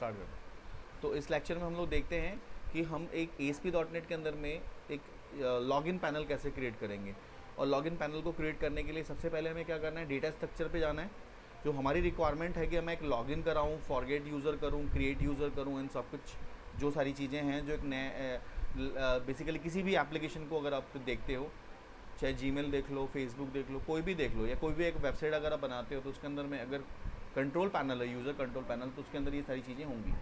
Start करते हैं। तो इस लेक्चर में हम लोग देखते हैं कि हम एक ASP.NET के अंदर में एक लॉगिन पैनल कैसे क्रिएट करेंगे। और लॉगिन पैनल को क्रिएट करने के लिए सबसे पहले हमें क्या करना है, डेटा स्ट्रक्चर पे जाना है। जो हमारी रिक्वायरमेंट है कि मैं एक लॉगिन कराऊँ, फॉरगेट यूज़र करूँ, क्रिएट यूज़र करूँ, इन सब कुछ जो सारी चीज़ें हैं जो एक नए बेसिकली किसी भी एप्लीकेशन को अगर आप देखते हो, चाहे जीमेल देख लो, फेसबुक देख लो, कोई भी देख लो, या कोई भी एक वेबसाइट अगर आप बनाते हो तो उसके अंदर में अगर कंट्रोल पैनल है, यूज़र कंट्रोल पैनल, तो उसके अंदर ये सारी चीज़ें होंगी।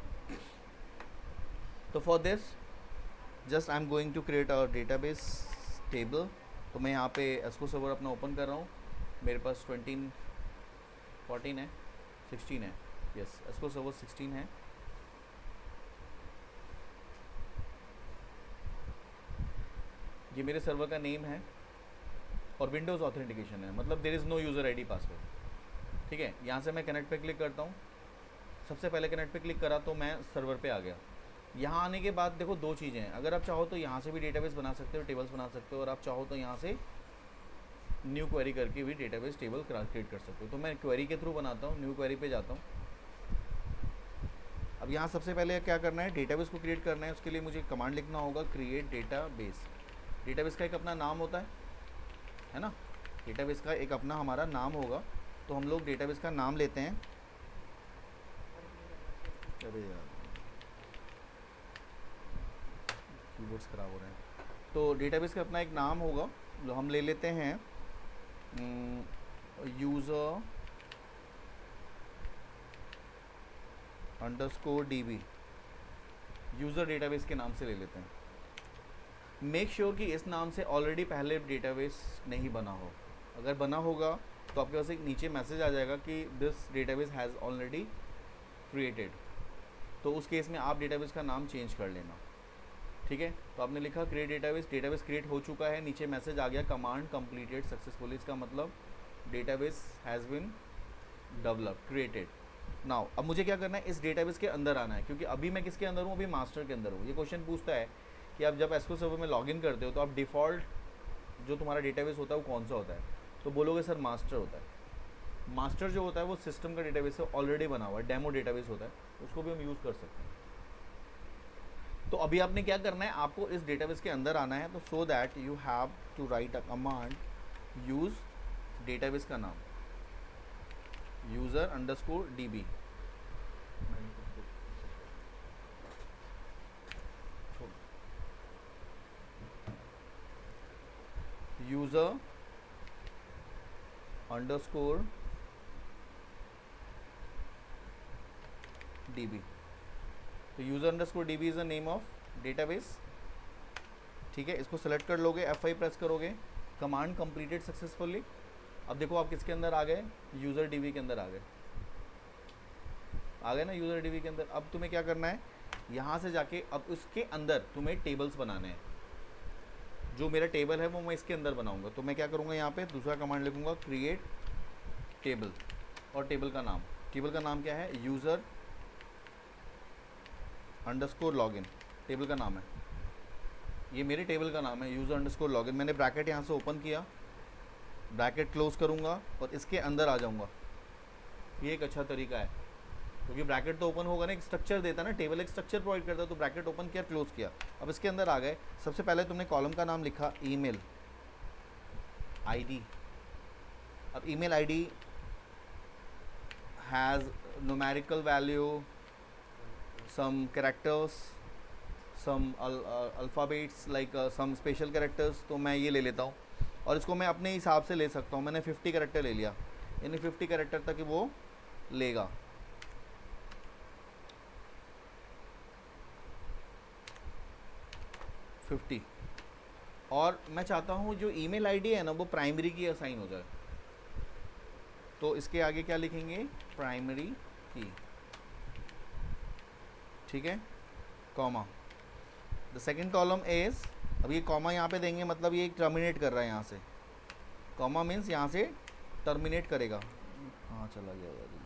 तो for this just I am going to create a database table. तो मैं यहाँ पे एसक्यूएल सर्वर अपना ओपन कर रहा हूँ। मेरे पास 14 है, 16 है, यस, एसक्यूएल सर्वर 16 है। ये मेरे सर्वर का नेम है और विंडोज़ ऑथेंटिकेशन है, मतलब there is no user ID password. ठीक है, यहाँ से मैं कनेक्ट पे क्लिक करता हूँ। सबसे पहले कनेक्ट पे क्लिक करा तो मैं सर्वर पे आ गया। यहाँ आने के बाद देखो दो चीज़ें हैं, अगर आप चाहो तो यहाँ से भी डेटाबेस बना सकते हो, टेबल्स बना सकते हो, और आप चाहो तो यहाँ से न्यू क्वेरी करके भी डेटाबेस टेबल क्रिएट कर सकते हो। तो मैं क्वेरी के थ्रू बनाता हूँ, न्यू क्वेरी पे जाता हूँ। अब यहाँ सबसे पहले क्या करना है, डेटाबेस को क्रिएट करना है। उसके लिए मुझे कमांड लिखना होगा, क्रिएट डेटाबेस। डेटाबेस का एक अपना नाम होता है ना, डेटाबेस का एक अपना हमारा नाम होगा। तो हम लोग डेटाबेस का नाम लेते हैं। अरे यार कीबोर्ड्स ख़राब हो रहे हैं। तो डेटाबेस का अपना एक नाम होगा जो हम ले लेते हैं, user underscore DB, user database के नाम से ले लेते हैं। मेक श्योर कि इस नाम से ऑलरेडी पहले डेटाबेस नहीं बना हो। अगर बना होगा तो आपके पास एक नीचे मैसेज आ जाएगा कि this database has already created. तो उस केस में आप डेटाबेस का नाम चेंज कर लेना। ठीक है, तो आपने लिखा क्रिएट डेटाबेस, डेटाबेस क्रिएट हो चुका है, नीचे मैसेज आ गया कमांड कंप्लीटेड सक्सेसफुली। इसका मतलब database has been developed, created. Now अब मुझे क्या करना है, इस डेटाबेस के अंदर आना है, क्योंकि अभी मैं किसके अंदर हूँ, अभी मास्टर के अंदर हूँ। ये क्वेश्चन पूछता है कि आप जब एसक्यूएल सर्वर में लॉगिन करते हो तो आप डिफ़ॉल्ट जो तुम्हारा डेटाबेस होता है वो कौन सा होता है, तो बोलोगे सर मास्टर होता है। मास्टर जो होता है वो सिस्टम का डेटाबेस है, ऑलरेडी बना हुआ है, डेमो डेटाबेस होता है, उसको भी हम यूज़ कर सकते हैं। तो अभी आपने क्या करना है, आपको इस डेटाबेस के अंदर आना है। तो so that you have to write a command, use database का नाम user underscore DB, user underscore DB। तो user underscore DB is the name of database. ठीक है, इसको सेलेक्ट कर लोगे, F5 प्रेस करोगे, कमांड कंप्लीटेड सक्सेसफुली। अब देखो आप किसके अंदर आ गए, यूज़र DB के अंदर आ गए ना, यूज़र DB के अंदर। अब तुम्हें क्या करना है, यहाँ से जाके अब उसके अंदर तुम्हें टेबल्स बनाने हैं। जो मेरा टेबल है वो मैं इसके अंदर बनाऊंगा। तो मैं क्या करूँगा, यहाँ पे दूसरा कमांड लिखूँगा, क्रिएट टेबल, और टेबल का नाम क्या है, यूज़र अंडरस्कोर लॉगिन। टेबल का नाम है, ये मेरे टेबल का नाम है, यूज़र अंडरस्कोर लॉगिन। मैंने ब्रैकेट यहाँ से ओपन किया, ब्रैकेट क्लोज करूँगा और इसके अंदर आ जाऊँगा। ये एक अच्छा तरीका है, क्योंकि ब्रैकेट तो ओपन होगा ना, एक स्ट्रक्चर देता है ना, टेबल एक स्ट्रक्चर प्रोवाइड करता है। तो ब्रैकेट ओपन किया, क्लोज किया, अब इसके अंदर आ गए। सबसे पहले तुमने कॉलम का नाम लिखा, ईमेल आईडी। अब email ID has numerical value, some characters, some alphabets, like some special characters. तो मैं ये ले लेता हूँ और इसको मैं अपने हिसाब से ले सकता हूँ। मैंने 50 कैरेक्टर ले लिया, यानी 50 कैरेक्टर तक वो लेगा। और मैं चाहता हूँ जो ईमेल आईडी है ना वो प्राइमरी की असाइन हो जाए। तो इसके आगे क्या लिखेंगे, प्राइमरी की। ठीक है, comma, the second column is, अब ये कॉमा यहाँ पे देंगे मतलब ये टर्मिनेट कर रहा है यहाँ से। कॉमा मीन्स यहाँ से टर्मिनेट करेगा। हाँ चला गया यार,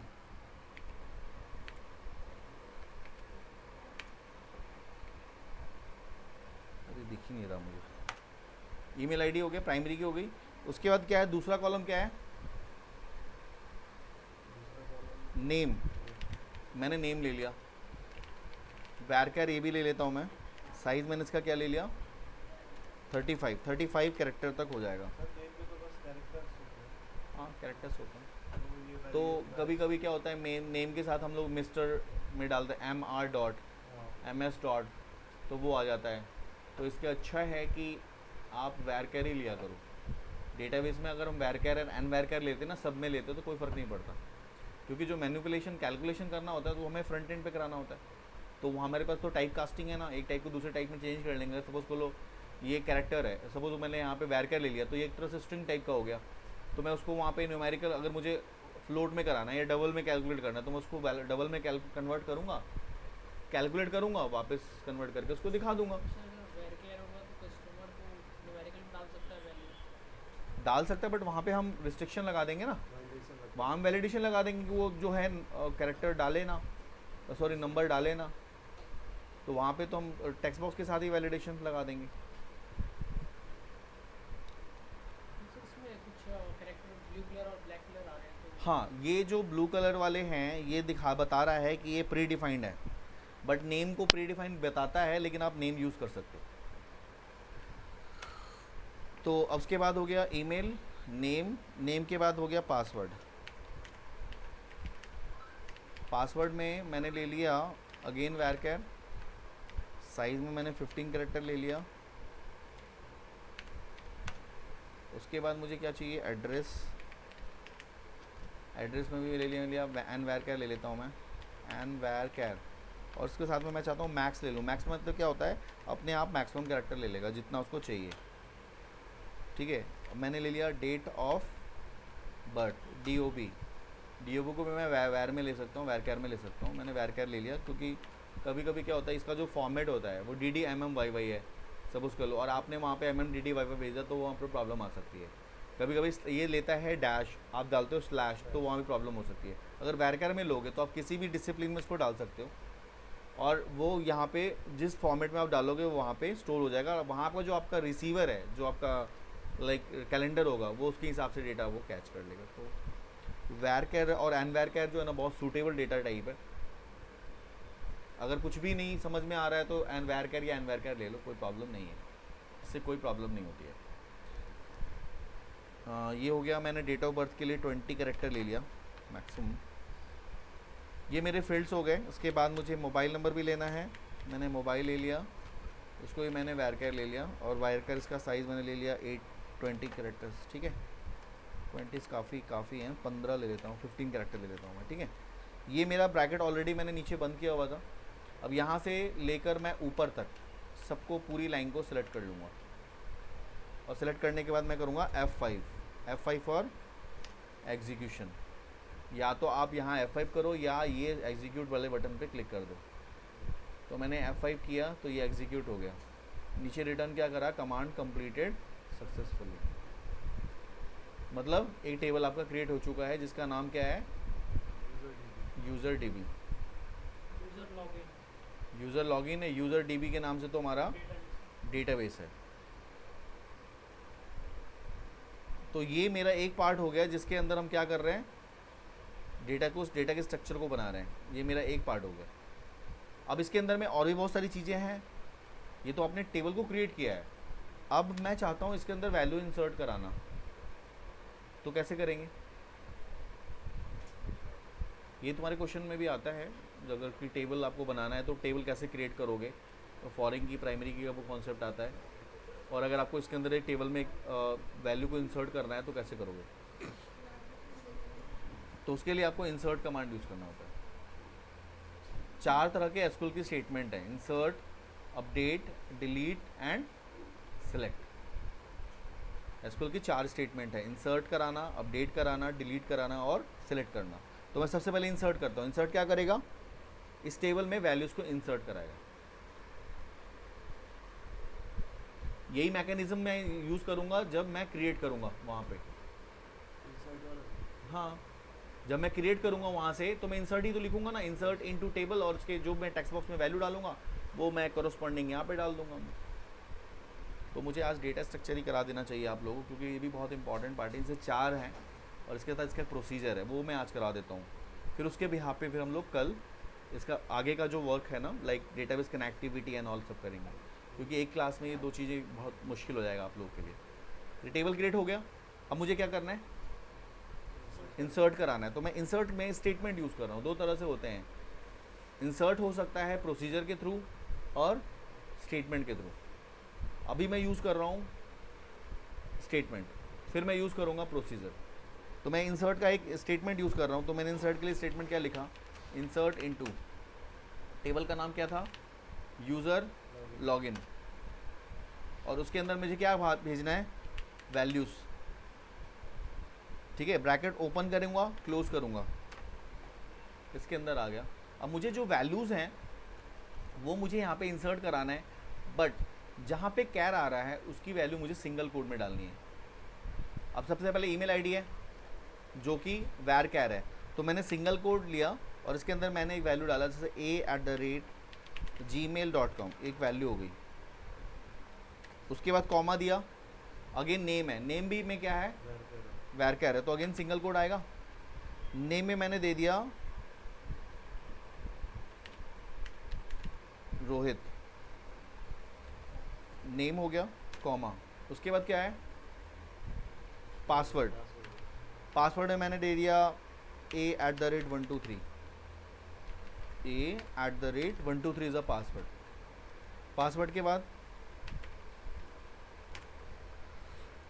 अरे दिख ही नहीं रहा मुझे। ईमेल आईडी हो गया, प्राइमरी की हो गई। उसके बाद क्या है, दूसरा कॉलम क्या है, नेम। मैंने नेम ले लिया। वैरकर ए भी ले लेता हूँ मैं। साइज़ मैंने इसका क्या ले लिया, 35 कैरेक्टर तक हो जाएगा। हाँ कैरेक्टर्स होते हैं। तो कभी कभी क्या होता है, मेन नेम के साथ हम लोग मिस्टर में डालते हैं MR डॉट MS डॉट, तो वो आ जाता है। तो इसके अच्छा है कि आप वैरकर ही लिया करो। डेटाबेस में अगर हम वैरकर और अनवैरकर लेते ना, सब में लेते तो कोई फ़र्क नहीं पड़ता, क्योंकि जो मैनिपुलेशन कैलकुलेशन करना होता है तो हमें फ्रंट एंड पे कराना होता है। तो वो हमारे पास तो टाइप कास्टिंग है ना, एक टाइप को दूसरे टाइप में चेंज कर लेंगे। सपोज़ को लो ये कैरेक्टर है, सपोज मैंने यहाँ पे वैरकर ले लिया, तो ये एक तरह से स्ट्रिंग टाइप का हो गया। तो मैं उसको वहाँ पे न्यूमेरिकल अगर मुझे फ्लोट में कराना है या डबल में कैलकुलेट करना है, तो मैं उसको डबल में कन्वर्ट करूँगा, कैलकुलेट करूँगा, वापस कन्वर्ट करके उसको दिखा दूंगा। डाल सकता है, बट वहाँ पे हम रिस्ट्रिक्शन लगा देंगे ना, वहाँ हम वैलिडेशन लगा देंगे कि वो जो है कैरेक्टर डाले ना, सॉरी नंबर डाले ना, तो वहाँ पे तो हम टेक्स्ट बॉक्स के साथ ही वैलिडेशन लगा देंगे। हाँ, ये जो ब्लू कलर वाले हैं ये बता रहा है कि ये प्री डिफाइंड है, बट नेम को प्री डिफाइंड बताता है, लेकिन आप नेम यूज़ कर सकते हो। तो अब उसके बाद हो गया ईमेल, नेम के बाद हो गया पासवर्ड। पासवर्ड में मैंने ले लिया अगेन वैरकर, साइज़ में मैंने 15 कैरेक्टर ले लिया। उसके बाद मुझे क्या चाहिए, एड्रेस में भी ले लिया एन वैरकर ले लेता हूँ मैं, एन वैरकर। और उसके साथ में मैं चाहता हूँ मैक्स ले लूँ। मैक्स मतलब क्या होता है, अपने आप मैक्सिमम कैरेक्टर ले लेगा जितना उसको चाहिए, ठीक है। मैंने ले लिया डेट ऑफ बर्थ, DOB को भी मैं वैर में ले सकता हूँ, वैरकर में ले सकता हूँ। मैंने वैरकर ले लिया क्योंकि कभी कभी क्या होता है, इसका जो फॉर्मेट होता है वो DDMMYY है, सपोज कर लो, और आपने वहाँ पे MMDDYY भेजा तो वहाँ पर प्रॉब्लम आ सकती है। कभी कभी ये लेता है डैश, आप डालते हो स्लैश, तो वहाँ भी प्रॉब्लम हो सकती है। अगर वैरकर में लोगे तो आप किसी भी डिसिप्लिन में इसको डाल सकते हो, और वो यहाँ पे जिस फॉर्मेट में आप डालोगे वो वहाँ पे स्टोर हो जाएगा। वहाँ पर जो आपका रिसीवर है, जो आपका लाइक कैलेंडर होगा, वो उसके हिसाब से डेटा वो कैच कर लेगा। तो वैरकर और अनवैरकर जो है ना, बहुत सूटेबल डेटा टाइप है। अगर कुछ भी नहीं समझ में आ रहा है तो अनवैरकर या अनवैरकर ले लो, कोई प्रॉब्लम नहीं है, इससे कोई प्रॉब्लम नहीं होती है। ये हो गया, मैंने डेट ऑफ बर्थ के लिए 20 कैरेक्टर ले लिया मैक्सिमम। ये मेरे फील्ड्स हो गए। उसके बाद मुझे मोबाइल नंबर भी लेना है, मैंने मोबाइल ले लिया, उसको भी मैंने वैरकर ले लिया, और वैरकर इसका साइज़ मैंने ले लिया 20 कैरेक्टर्स, ठीक है। 20 काफ़ी हैं, 15 ले लेता हूँ, 15 कैरेक्टर ले लेता हूँ मैं, ठीक है। ये मेरा ब्रैकेट ऑलरेडी मैंने नीचे बंद किया हुआ था। अब यहाँ से लेकर मैं ऊपर तक सबको, पूरी लाइन को सिलेक्ट कर लूँगा, और सिलेक्ट करने के बाद मैं करूँगा F5 फॉर एग्जीक्यूशन। या तो आप यहाँ F5 करो या ये एग्जीक्यूट वाले बटन पे क्लिक कर दो। तो मैंने F5 किया तो ये एग्जीक्यूट हो गया। नीचे रिटर्न क्या करा, कमांड कंप्लीटेड सक्सेसफुली, मतलब एक टेबल आपका क्रिएट हो चुका है जिसका नाम क्या है, यूज़र लॉगिन है। यूज़र DB के नाम से तो हमारा डेटाबेस है। तो ये मेरा एक पार्ट हो गया जिसके अंदर हम क्या कर रहे हैं, डेटा के स्ट्रक्चर को बना रहे हैं। ये मेरा एक पार्ट हो गया। अब इसके अंदर में और भी बहुत सारी चीज़ें हैं। ये तो आपने टेबल को क्रिएट किया है, अब मैं चाहता हूँ इसके अंदर वैल्यू इंसर्ट कराना, तो कैसे करेंगे, ये तुम्हारे क्वेश्चन में भी आता है। अगर कि टेबल आपको बनाना है तो टेबल कैसे क्रिएट करोगे, तो फॉरेन की प्राइमरी की वो कॉन्सेप्ट आता है। और अगर आपको इसके अंदर एक टेबल में वैल्यू को इंसर्ट करना है तो कैसे करोगे, तो उसके लिए आपको इंसर्ट कमांड यूज़ करना होता है। 4 तरह के एसक्यूएल की स्टेटमेंट है, insert, update, delete and select. SQL की 4 स्टेटमेंट है, इंसर्ट कराना, अपडेट कराना, डिलीट कराना और सेलेक्ट करना। तो मैं सबसे पहले इंसर्ट करता हूँ। इंसर्ट क्या करेगा, इस टेबल में वैल्यूज़ को इंसर्ट कराएगा। यही मैकेनिज्म मैं यूज़ करूँगा जब मैं क्रिएट करूँगा वहाँ पे। हाँ, जब मैं क्रिएट करूँगा वहाँ से तो मैं इंसर्ट ही तो लिखूँगा ना, इंसर्ट इनटू टेबल, और उसके जो मैं टेक्स्ट बॉक्स में वैल्यू डालूंगा वो मैं कोरस्पॉन्डिंग यहाँ पे डाल दूँगा। तो मुझे आज डेटा स्ट्रक्चर ही करा देना चाहिए आप लोगों को, क्योंकि ये भी बहुत इंपॉर्टेंट पार्ट है। इनसे 4 हैं और इसके साथ इसका प्रोसीजर है, वो मैं आज करा देता हूँ। फिर उसके बिहाफ पे फिर हम लोग कल इसका आगे का जो वर्क है ना, like database connectivity and all सब करेंगे, क्योंकि एक क्लास में ये दो चीज़ें बहुत मुश्किल हो जाएगा आप लोगों के लिए। ये टेबल क्रिएट हो गया, अब मुझे क्या करना है, इंसर्ट कराना है। तो मैं इंसर्ट में स्टेटमेंट यूज़ कर रहा हूँ। दो तरह से होते हैं, इंसर्ट हो सकता है प्रोसीजर के थ्रू और स्टेटमेंट के थ्रू। अभी मैं यूज़ कर रहा हूँ स्टेटमेंट, फिर मैं यूज़ करूँगा प्रोसीजर। तो मैं इंसर्ट का एक स्टेटमेंट यूज़ कर रहा हूँ। तो मैंने इंसर्ट के लिए स्टेटमेंट क्या लिखा, इंसर्ट इनटू, टेबल का नाम क्या था, यूज़र लॉगिन, और उसके अंदर मुझे क्या भेजना है, वैल्यूज़। ठीक है, ब्रैकेट ओपन करूँगा, क्लोज करूँगा, इसके अंदर आ गया। अब मुझे जो वैल्यूज़ हैं वो मुझे यहाँ पे इंसर्ट कराना है, बट जहाँ पे कैर आ रहा है उसकी वैल्यू मुझे सिंगल कोड में डालनी है। अब सबसे पहले ईमेल आईडी है जो कि वैर कैर है, तो मैंने सिंगल कोड लिया और इसके अंदर मैंने एक वैल्यू डाला, जैसे a@gmail.com, एक वैल्यू हो गई। उसके बाद कॉमा दिया, अगेन नेम है, नेम भी में क्या है, वैर कैर है, तो अगेन सिंगल कोड आएगा। नेम में मैंने दे दिया रोहित, नेम हो गया, कॉमा। उसके बाद क्या है, पासवर्ड, पासवर्ड में मैंने दे दिया a@123, a@123 is a password. Password के बाद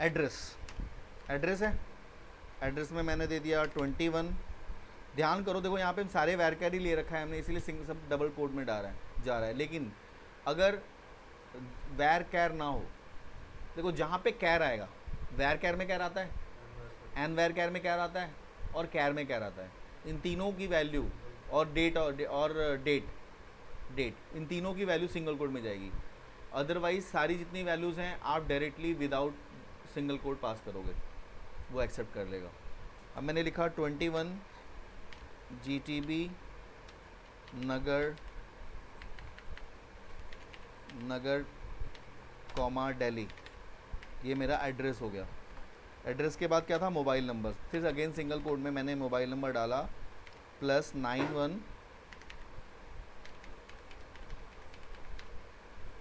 एड्रेस, एड्रेस है, एड्रेस में मैंने दे दिया 21। ध्यान करो, देखो यहाँ पे हम सारे वैर ही ले रखा है हमने, इसीलिए सब डबल कोड में जा रहा है। लेकिन अगर वैर कैर ना हो, देखो जहाँ पे कैर आएगा, वैर कैर में कैर आता है, एन वैर कैर में कैर आता है, और कैर में कैर आता है। इन तीनों की वैल्यू और डेट डेट इन तीनों की वैल्यू सिंगल कोड में जाएगी। अदरवाइज सारी जितनी वैल्यूज़ हैं आप डायरेक्टली विदाउट सिंगल कोड पास करोगे, वो एक्सेप्ट कर लेगा। अब मैंने लिखा 21 GTB नगर कॉमा दिल्ली, ये मेरा एड्रेस हो गया। एड्रेस के बाद क्या था, मोबाइल नंबर, फिर अगेन सिंगल कोड में मैंने मोबाइल नंबर डाला +91।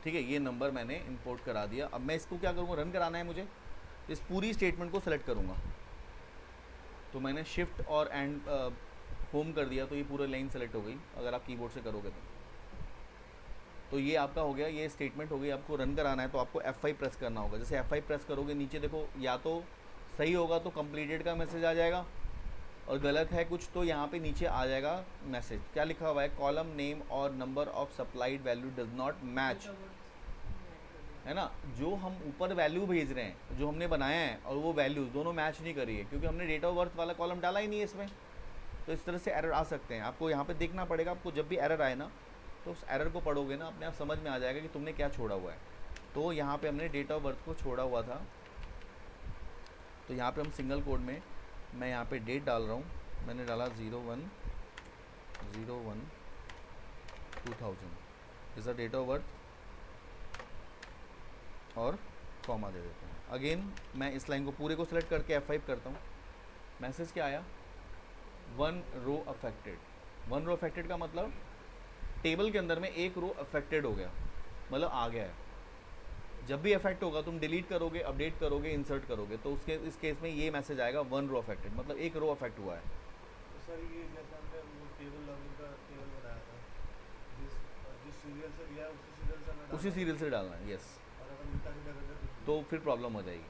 ठीक है, ये नंबर मैंने इंपोर्ट करा दिया। अब मैं इसको क्या करूँगा, रन कराना है मुझे, इस पूरी स्टेटमेंट को सेलेक्ट करूँगा। तो मैंने शिफ्ट और एंड होम कर दिया, तो ये पूरा लाइन सेलेक्ट हो गई अगर आप कीबोर्ड से करोगे तो ये आपका हो गया, ये स्टेटमेंट हो गई। आपको रन कराना है तो आपको F5 प्रेस करना होगा। जैसे F5 प्रेस करोगे, नीचे देखो, या तो सही होगा तो कंप्लीटेड का मैसेज आ जाएगा, और गलत है कुछ तो यहाँ पे नीचे आ जाएगा मैसेज। क्या लिखा हुआ है, कॉलम नेम और number of supplied value does not match, है ना। जो हम ऊपर वैल्यू भेज रहे हैं, जो हमने बनाया है, और वो वैल्यूज़ दोनों मैच नहीं कर रही है, क्योंकि हमने डेट ऑफ बर्थ वाला कॉलम डाला ही नहीं है इसमें। तो इस तरह से एरर आ सकते हैं। आपको यहाँ पे देखना पड़ेगा, आपको जब भी एरर आए ना, तो उस एरर को पढ़ोगे ना, अपने आप समझ में आ जाएगा कि तुमने क्या छोड़ा हुआ है। तो यहाँ पे हमने डेट ऑफ बर्थ को छोड़ा हुआ था, तो यहाँ पे हम सिंगल कोड में, मैं यहाँ पे डेट डाल रहा हूँ, मैंने डाला 01/01/2000 is the date of birth, और कॉमा दे देते हैं। अगेन मैं इस लाइन को पूरे को सिलेक्ट करके F5 करता हूँ। मैसेज क्या आया, 1 रो अफेक्टेड। 1 रो अफेक्टेड का मतलब टेबल के अंदर में एक रो अफेक्टेड हो गया, मतलब आ गया है। जब भी अफेक्ट होगा तुम डिलीट करोगे, अपडेट करोगे, इंसर्ट करोगे, तो उसके इस केस में ये मैसेज आएगा 1 रो अफेक्टेड, मतलब एक रो अफेक्ट हुआ है। तो सर ये जैसे हमने वो टेबल लॉगिन का टेबल बनाया था, जिस सीरियल से लिया उसी सीरियल से डालना है, यस। और अगर उल्टा सीधा कर दे तो फिर प्रॉब्लम हो जाएगी,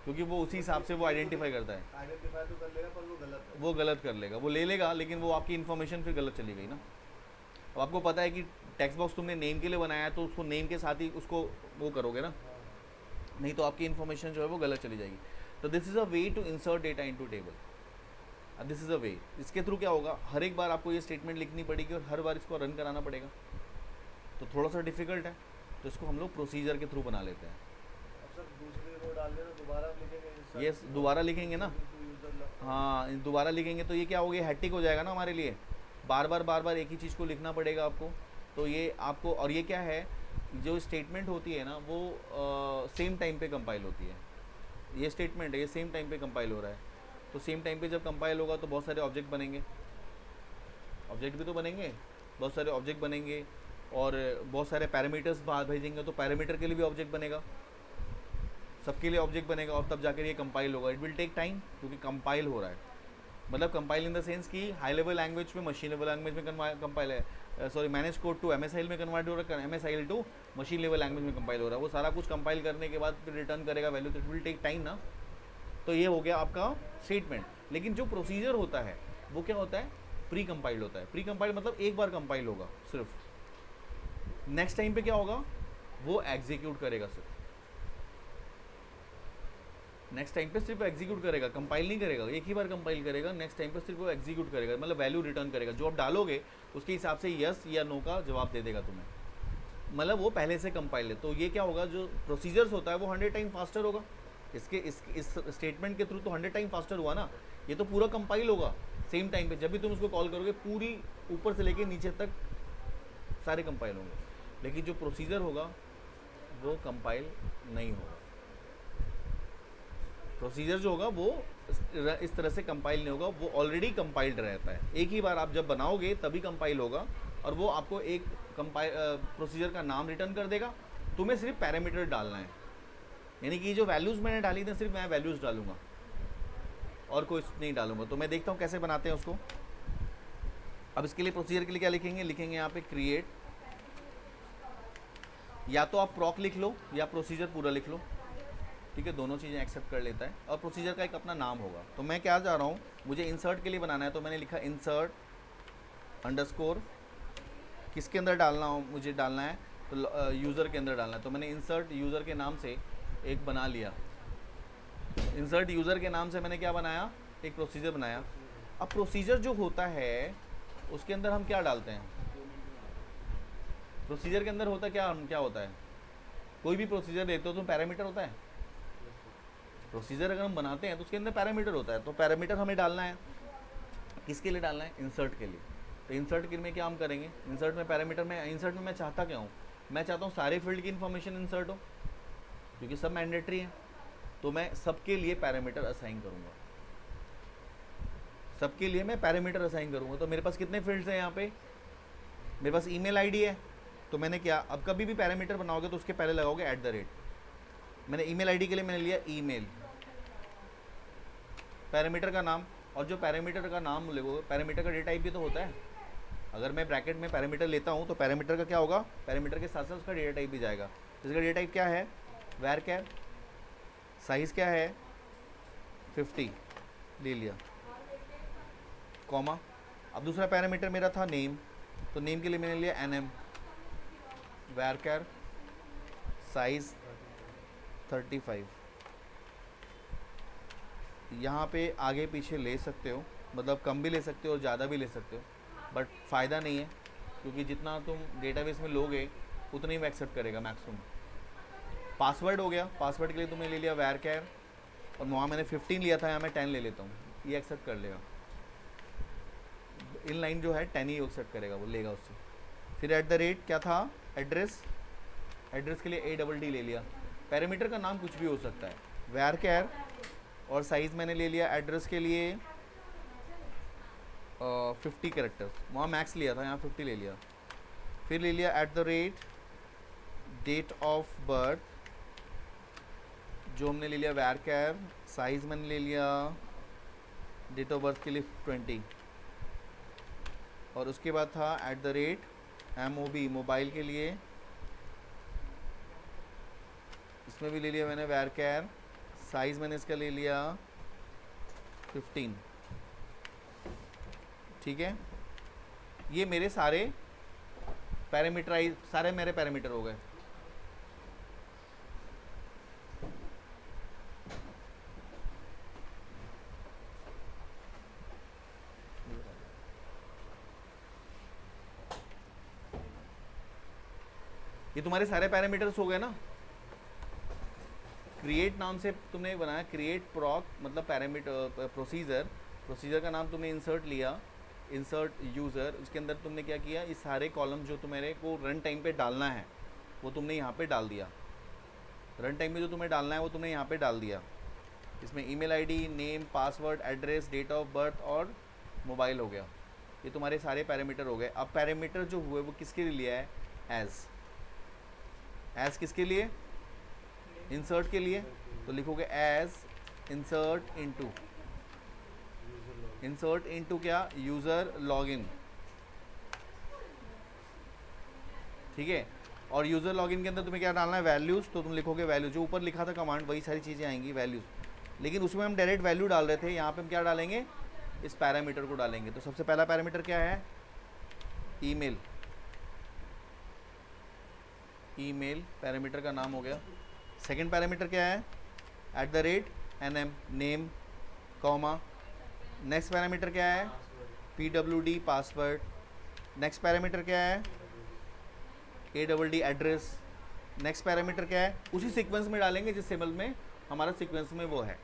क्योंकि वो उसी हिसाब से वो आइडेंटिफाई करता है। आइडेंटिफाई तो कर लेगा, पर वो गलत है। वो गलत कर लेगा, वो ले लेगा, लेकिन वो आपकी इन्फॉर्मेशन फिर गलत चली गई ना। अब आपको पता है कि टेक्स्ट बॉक्स तुमने नेम के लिए बनाया है, तो उसको नेम के साथ ही उसको वो करोगे ना, नहीं तो आपकी इन्फॉर्मेशन जो है वो गलत चली जाएगी। तो this is a way to insert data into table. This is a way, इसके थ्रू क्या होगा, हर एक बार आपको ये स्टेटमेंट लिखनी पड़ेगी और हर बार इसको रन कराना पड़ेगा, तो थोड़ा सा डिफिकल्ट है। तो इसको हम लोग प्रोसीजर के थ्रू बना लेते हैं। अब सर दूसरी रो डाल देना, दोबारा लिखेंगे, यस, दोबारा लिखेंगे ना, हाँ दोबारा लिखेंगे तो ये क्या हो गया, हैट्रिक हो जाएगा ना हमारे लिए, बार बार एक ही चीज़ को लिखना पड़ेगा आपको। तो ये आपको, और ये क्या है, जो स्टेटमेंट होती है ना वो सेम टाइम पे कंपाइल होती है। ये स्टेटमेंट है, ये सेम टाइम पे कंपाइल हो रहा है, तो सेम टाइम पे जब कंपाइल होगा तो बहुत सारे ऑब्जेक्ट बनेंगे, ऑब्जेक्ट भी तो बनेंगे, बहुत सारे ऑब्जेक्ट बनेंगे और बहुत सारे पैरामीटर्स बाहर भेजेंगे, तो पैरामीटर के लिए भी ऑब्जेक्ट बनेगा, सबके लिए ऑब्जेक्ट बनेगा, और तब जाकर ये कंपाइल होगा। इट विल टेक टाइम, क्योंकि कंपाइल हो रहा है, मतलब कंपाइल इन द सेंस कि हाई लेवल लैंग्वेज में मशीन लेवल लैंग्वेज में कंपाइल है, sorry manage code to MSIL में कन्वर्ट हो रहा है, MSIL to machine level language में कंपाइल हो रहा है। वो सारा कुछ कंपाइल करने के बाद फिर रिटर्न करेगा वैल्यू, तो इट विल टेक टाइम ना। तो ये हो गया आपका स्टेटमेंट। लेकिन जो प्रोसीजर होता है वो क्या होता है, प्री कंपाइल्ड होता है। प्री कंपाइल्ड मतलब एक बार कंपाइल होगा सिर्फ, नेक्स्ट टाइम पे क्या होगा, वो एग्जीक्यूट करेगा सिर्फ, नेक्स्ट टाइम पे सिर्फ एग्जीक्यूट करेगा, कंपाइल नहीं करेगा, एक ही बार कंपाइल करेगा, नेक्स्ट टाइम पे सिर्फ वो एग्जीक्यूट करेगा, मतलब वैल्यू रिटर्न करेगा। जो आप डालोगे उसके हिसाब से यस या नो का जवाब दे देगा तुम्हें, मतलब वो पहले से कंपाइल है। तो ये क्या होगा, जो प्रोसीजर्स होता है वो 100 टाइम फास्टर होगा। इस स्टेटमेंट के थ्रू तो 100 टाइम फास्टर हुआ ना। ये तो पूरा कंपाइल होगा सेम टाइम पे, जब भी तुम उसको कॉल करोगे पूरी ऊपर से लेके नीचे तक सारे कंपाइल होंगे। लेकिन जो प्रोसीजर होगा वो कंपाइल नहीं होगा। प्रोसीजर जो होगा वो इस तरह से कंपाइल नहीं होगा, वो ऑलरेडी कंपाइल्ड रहता है। एक ही बार आप जब बनाओगे तभी कंपाइल होगा, और वो आपको एक प्रोसीजर का नाम रिटर्न कर देगा। तुम्हें सिर्फ पैरामीटर डालना है, यानी कि जो वैल्यूज़ मैंने डाली थी सिर्फ मैं वैल्यूज़ डालूंगा और कुछ नहीं डालूंगा। तो मैं देखता हूँ कैसे बनाते हैं उसको। अब इसके लिए प्रोसीजर के लिए क्या लिखेंगे, लिखेंगे यहाँ पे क्रिएट, या तो आप प्रॉक लिख लो या प्रोसीजर पूरा लिख लो, ठीक है, दोनों चीज़ें एक्सेप्ट कर लेता है। और प्रोसीजर का एक अपना नाम होगा। तो मैं क्या जा रहा हूँ, मुझे इंसर्ट के लिए बनाना है, तो मैंने लिखा इंसर्ट अंडरस्कोर, किसके अंदर डालना हो, मुझे डालना है तो यूज़र के अंदर डालना है। तो मैंने इंसर्ट यूज़र के नाम से एक बना लिया। इंसर्ट यूज़र के नाम से मैंने क्या बनाया, एक प्रोसीजर बनाया। अब प्रोसीजर जो होता है उसके अंदर हम क्या डालते हैं, प्रोसीजर के अंदर होता क्या क्या होता है, कोई भी प्रोसीजर देते हो तो पैरामीटर होता है। प्रोसीजर अगर हम बनाते हैं तो उसके अंदर पैरामीटर होता है, तो पैरामीटर हमें डालना है, किसके लिए डालना है, इंसर्ट के लिए। तो इंसर्ट के में क्या हम करेंगे, इंसर्ट में पैरामीटर में, इंसर्ट में मैं चाहता क्या हूँ, मैं चाहता हूँ सारे फील्ड की इन्फॉर्मेशन इंसर्ट हो, क्योंकि सब मैंडेटरी है। तो मैं सबके लिए पैरामीटर असाइन करूँगा, सबके लिए मैं पैरामीटर असाइन करूँगा। तो मेरे पास कितने फील्ड्स हैं यहाँ पे, मेरे पास ईमेल आईडी है, तो मैंने क्या, अब कभी भी पैरामीटर बनाओगे तो उसके पहले लगाओगे @ मैंने ईमेल आईडी के लिए मैंने लिया ईमेल, पैरामीटर का नाम, और जो पैरामीटर का नाम लोगे, पैरामीटर का डेटा टाइप भी तो होता है। अगर मैं ब्रैकेट में पैरामीटर लेता हूँ तो पैरामीटर का क्या होगा, पैरामीटर के साथ साथ उसका डेटा टाइप भी जाएगा। इसका डेटा टाइप क्या है, varchar, साइज़ क्या है 50 ले लिया, कॉमा। अब दूसरा पैरामीटर मेरा था नेम, तो नेम के लिए मैंने लिया nm, varchar साइज़ 35। यहाँ पे आगे पीछे ले सकते हो, मतलब कम भी ले सकते हो और ज़्यादा भी ले सकते हो, बट फ़ायदा नहीं है, क्योंकि जितना तुम डेटाबेस में लोगे उतना ही वो एक्सेप्ट करेगा मैक्सिमम। पासवर्ड हो गया, पासवर्ड के लिए तुमने ले लिया varchar, और वहाँ मैंने 15 लिया था, यहाँ मैं 10 ले लेता हूँ, ये एक्सेप्ट कर लेगा। इन लाइन जो है 10 ही एक्सेप्ट करेगा, वो लेगा उससे। फिर @ क्या था, एड्रेस, एड्रेस के लिए ADD ले लिया। पैरामीटर का नाम कुछ भी हो सकता है, varchar, और साइज़ मैंने ले लिया एड्रेस के लिए 50 कैरेक्टर्स, वहाँ मैक्स लिया था, यहाँ 50 ले लिया। फिर ले लिया @ डेट ऑफ बर्थ, जो हमने ले लिया varchar, साइज़ मैंने ले लिया डेट ऑफ बर्थ के लिए 20, और उसके बाद था @ MOB, मोबाइल के लिए, इसमें भी ले लिया मैंने varchar, साइज़ मैंने इसका ले लिया 15, ठीक है। ये मेरे सारे पैरामीटराइज, सारे मेरे पैरामीटर हो गए। ये तुम्हारे सारे पैरामीटर्स हो गए ना। क्रिएट नाम से तुमने बनाया, क्रिएट प्रॉक मतलब पैरामीटर प्रोसीजर, प्रोसीजर का नाम तुमने इंसर्ट लिया, इंसर्ट यूज़र, उसके अंदर तुमने क्या किया, इस सारे कॉलम जो तुम्हारे को रन टाइम पे डालना है वो तुमने यहाँ पे डाल दिया। रन टाइम में जो तुम्हें डालना है वो तुमने यहाँ पे डाल दिया। इसमें email ID, name, password, address, date of birth और मोबाइल हो गया। ये तुम्हारे सारे पैरामीटर हो गए। अब पैरामीटर जो हुए वो किसके लिए लिया है? एज किसके लिए? इंसर्ट के लिए। तो लिखोगे as insert into, insert into क्या? यूज़र लॉगिन, ठीक है। और यूज़र लॉगिन के अंदर तुम्हें क्या डालना है? वैल्यूज़। तो तुम लिखोगे वैल्यू, जो ऊपर लिखा था कमांड वही सारी चीज़ें आएंगी, वैल्यूज़। लेकिन उसमें हम डायरेक्ट वैल्यू डाल रहे थे, यहाँ पे हम क्या डालेंगे? इस पैरामीटर को डालेंगे। तो सबसे पहला पैरामीटर क्या है? ईमेल। ईमेल पैरामीटर का नाम हो गया। सेकंड पैरामीटर क्या है? @nm, name, comma. Next parameter क्या है? pwd, password. नेक्स्ट पैरामीटर क्या है? ADD, address. नेक्स्ट पैरामीटर क्या है? उसी सीक्वेंस में डालेंगे जिस सिंबल में हमारा सीक्वेंस में वो है।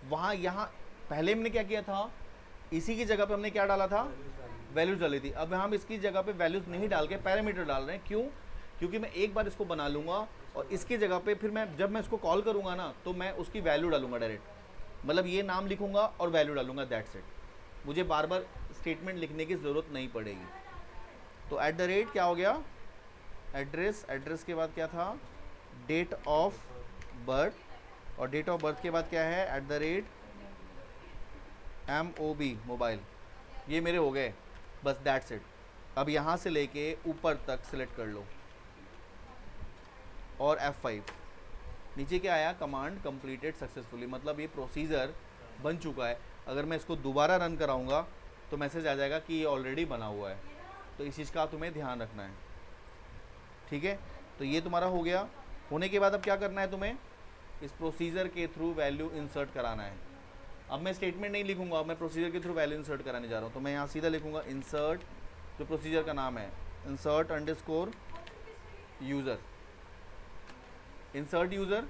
वहाँ यहाँ पहले हमने क्या किया था? इसी की जगह पे हमने क्या डाला था? वैल्यूज डाली थी। अब हम इसकी जगह पे वैल्यूज नहीं डाल के पैरामीटर डाल रहे हैं। क्यों? क्योंकि मैं एक बार इसको बना लूँगा और इसकी जगह पे फिर मैं जब मैं इसको कॉल करूँगा ना तो मैं उसकी वैल्यू डालूंगा डायरेक्ट। मतलब ये नाम लिखूँगा और वैल्यू डालूंगा, दैट्स इट। मुझे बार बार स्टेटमेंट लिखने की ज़रूरत नहीं पड़ेगी। तो @ क्या हो गया? एड्रेस। एड्रेस के बाद क्या था? Date of birth. और डेट ऑफ बर्थ के बाद क्या है? @MOB, mobile. ये मेरे हो गए, बस दैट्स इट। अब यहाँ से लेके ऊपर तक सिलेक्ट कर लो और F5। नीचे क्या आया? कमांड कंप्लीटेड सक्सेसफुली, मतलब ये प्रोसीजर बन चुका है। अगर मैं इसको दोबारा रन कराऊंगा तो मैसेज आ जाएगा कि ये ऑलरेडी बना हुआ है। तो इस चीज़ का तुम्हें ध्यान रखना है, ठीक है। तो ये तुम्हारा हो गया। होने के बाद अब क्या करना है तुम्हें? इस प्रोसीजर के थ्रू वैल्यू इंसर्ट कराना है। अब मैं स्टेटमेंट नहीं लिखूंगा, अब मैं प्रोसीजर के थ्रू वैल्यू इंसर्ट कराने जा रहा हूँ। तो मैं यहाँ सीधा लिखूंगा इंसर्ट, जो प्रोसीजर का नाम है, insert underscore user, insert user,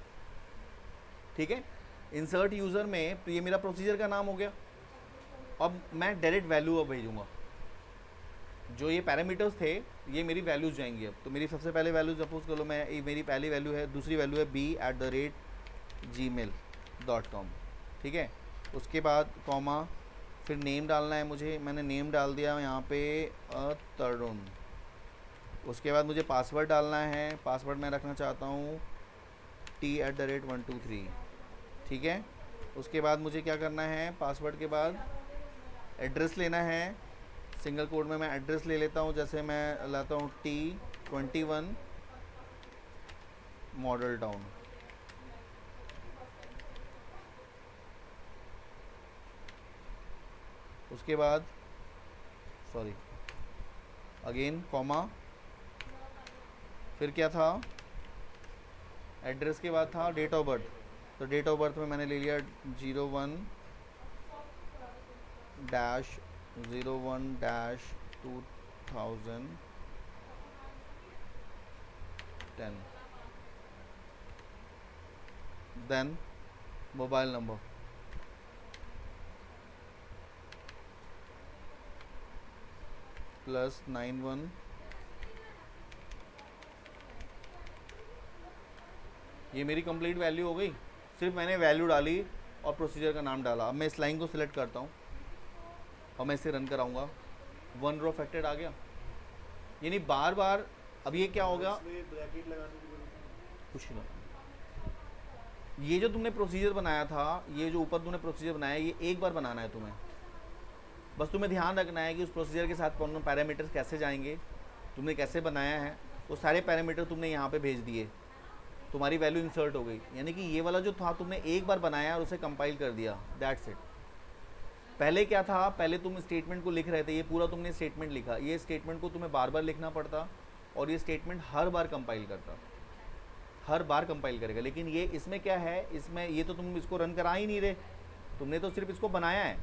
ठीक है। इंसर्ट यूज़र में तो ये मेरा प्रोसीजर का नाम हो गया। अब मैं डायरेक्ट वैल्यू अब भेजूँगा। जो ये पैरामीटर्स थे ये मेरी वैल्यूज़ जाएंगी। अब तो मेरी सबसे पहले वैल्यू सपोज कर लो, मैं मेरी पहली वैल्यू है, दूसरी वैल्यू है b@gmail.com, ठीक है। उसके बाद कॉमा, फिर नेम डालना है मुझे, मैंने नेम डाल दिया यहाँ पे तरुण। उसके बाद मुझे पासवर्ड डालना है, पासवर्ड मैं रखना चाहता हूँ t@123, ठीक है। उसके बाद मुझे क्या करना है? पासवर्ड के बाद एड्रेस लेना है। सिंगल कोड में मैं एड्रेस ले लेता हूँ, जैसे मैं लाता हूँ T21 मॉडल टाउन। उसके बाद सॉरी अगेन कॉमा, फिर क्या था? एड्रेस के बाद था डेट ऑफ बर्थ। तो डेट ऑफ बर्थ में मैंने ले लिया 01-2010। Then mobile number, +91। ये मेरी कंप्लीट वैल्यू हो गई। सिर्फ मैंने वैल्यू डाली और प्रोसीजर का नाम डाला। अब मैं इस लाइन को सिलेक्ट करता हूँ और मैं इसे रन कराऊंगा। 1 रो अफेक्टेड आ गया, यानी बार बार। अब ये क्या होगा? ब्रैकेट लगाने की जरूरत नहीं। कुछ नहीं। ये जो तुमने प्रोसीजर बनाया था, ये जो ऊपर तुमने प्रोसीजर बनाया, ये एक बार बनाना है तुम्हें। बस तुम्हें ध्यान रखना है कि उस प्रोसीजर के साथ कौन कौन पैरामीटर्स कैसे जाएंगे, तुमने कैसे बनाया है, वो सारे पैरामीटर तुमने यहाँ पे भेज दिए, तुम्हारी वैल्यू इंसर्ट हो गई। यानी कि ये वाला जो था तुमने एक बार बनाया और उसे कंपाइल कर दिया, दैट्स इट। पहले क्या था? पहले तुम स्टेटमेंट को लिख रहे थे, ये पूरा तुमने स्टेटमेंट लिखा, ये स्टेटमेंट को तुम्हें बार बार लिखना पड़ता और ये स्टेटमेंट हर बार कंपाइल करता, हर बार कंपाइल करेगा। लेकिन ये इसमें क्या है? इसमें ये तो तुम इसको रन करा ही नहीं रहे, तुमने तो सिर्फ इसको बनाया है।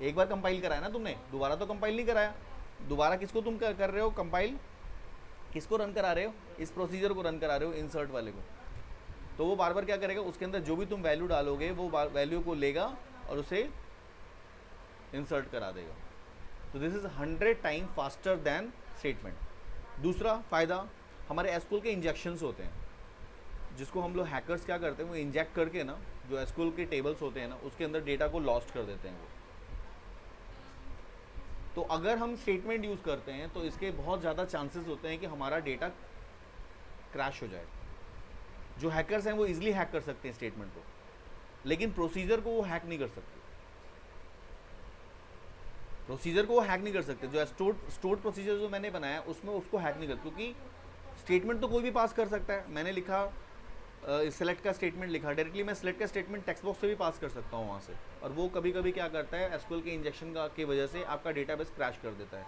एक बार कंपाइल कराया ना तुमने, दोबारा तो कंपाइल नहीं कराया। दोबारा किसको तुम कर रहे हो कंपाइल? किसको रन करा रहे हो? इस प्रोसीजर को रन करा रहे हो, इंसर्ट वाले को। तो वो बार बार क्या करेगा? उसके अंदर जो भी तुम वैल्यू डालोगे वो वैल्यू को लेगा और उसे इंसर्ट करा देगा। तो this is 100 time faster than statement. दूसरा फ़ायदा, हमारे एसक्यूएल के इंजेक्शंस होते हैं, जिसको हम लोग हैकर्स क्या करते हैं, वो इंजेक्ट करके ना, जो एसक्यूएल के टेबल्स होते हैं ना, उसके अंदर डेटा को लॉस्ट कर देते हैं वो। तो अगर हम स्टेटमेंट यूज़ करते हैं तो इसके बहुत ज़्यादा चांसेस होते हैं कि हमारा डेटा क्रैश हो जाए। जो हैकर्स हैं वो इजीली हैक कर सकते हैं स्टेटमेंट को, लेकिन प्रोसीजर को वो हैक नहीं कर सकते। प्रोसीजर को वो हैक नहीं कर सकते। जो स्टोर्ड प्रोसीजर जो मैंने बनाया उसमें उसको हैक नहीं कर, क्योंकि स्टेटमेंट तो कोई भी पास कर सकता है। मैंने लिखा सेलेक्ट का स्टेटमेंट लिखा, डायरेक्टली मैं सेलेक्ट का स्टेटमेंट टेक्स्ट बॉक्स से भी पास कर सकता हूँ वहाँ से, और वो कभी कभी क्या करता है, एसक्यूएल के इंजेक्शन की वजह से आपका डेटाबेस क्रैश कर देता है।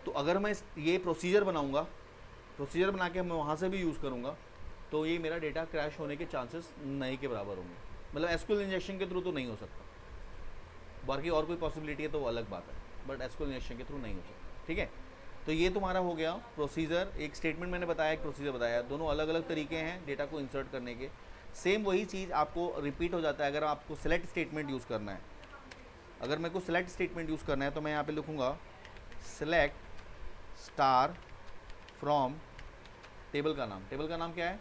तो अगर मैं ये प्रोसीजर बनाऊंगा, प्रोसीजर बना के मैं वहाँ से भी यूज़ करूँगा, तो ये मेरा डेटा क्रैश होने के चांसेस नहीं के बराबर होंगे। मतलब एसक्यूएल इंजेक्शन के थ्रू तो नहीं हो सकता, बाकी और कोई पॉसिबिलिटी है तो वो अलग बात है, बट एसक्यूएल इंजेक्शन के थ्रू नहीं हो सकता। ठीक है, तो ये तुम्हारा हो गया प्रोसीजर। एक स्टेटमेंट मैंने बताया, एक प्रोसीजर बताया, दोनों अलग अलग तरीके हैं डेटा को इंसर्ट करने के। सेम वही चीज़ आपको रिपीट हो जाता है अगर आपको सेलेक्ट स्टेटमेंट यूज़ करना है। अगर मेरे को सेलेक्ट स्टेटमेंट यूज़ करना है तो मैं यहाँ पे लिखूँगा सेलेक्ट स्टार फ्रॉम टेबल का नाम। टेबल का नाम क्या है?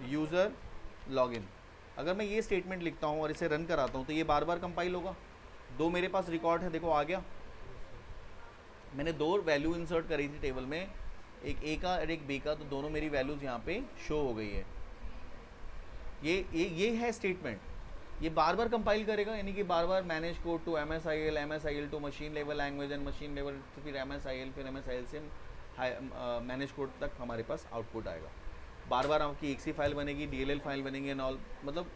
User login. अगर मैं ये स्टेटमेंट लिखता हूँ और इसे रन कराता हूँ तो ये बार बार कंपाइल होगा। दो मेरे पास रिकॉर्ड है, देखो आ गया। मैंने दो वैल्यू इंसर्ट करी थी टेबल में, एक ए का और एक बी का, तो दोनों मेरी वैल्यूज़ यहाँ पे शो हो गई है। ये है स्टेटमेंट। ये बार बार कंपाइल करेगा, यानी कि बार बार manage code to MSIL to machine level language and machine level, फिर MSIL, फिर MSIL से मैनेज कोड तक हमारे पास आउटपुट आएगा। बार बार आपकी XC फाइल बनेगी, DLL फाइल बनेगी एंड ऑल। मतलब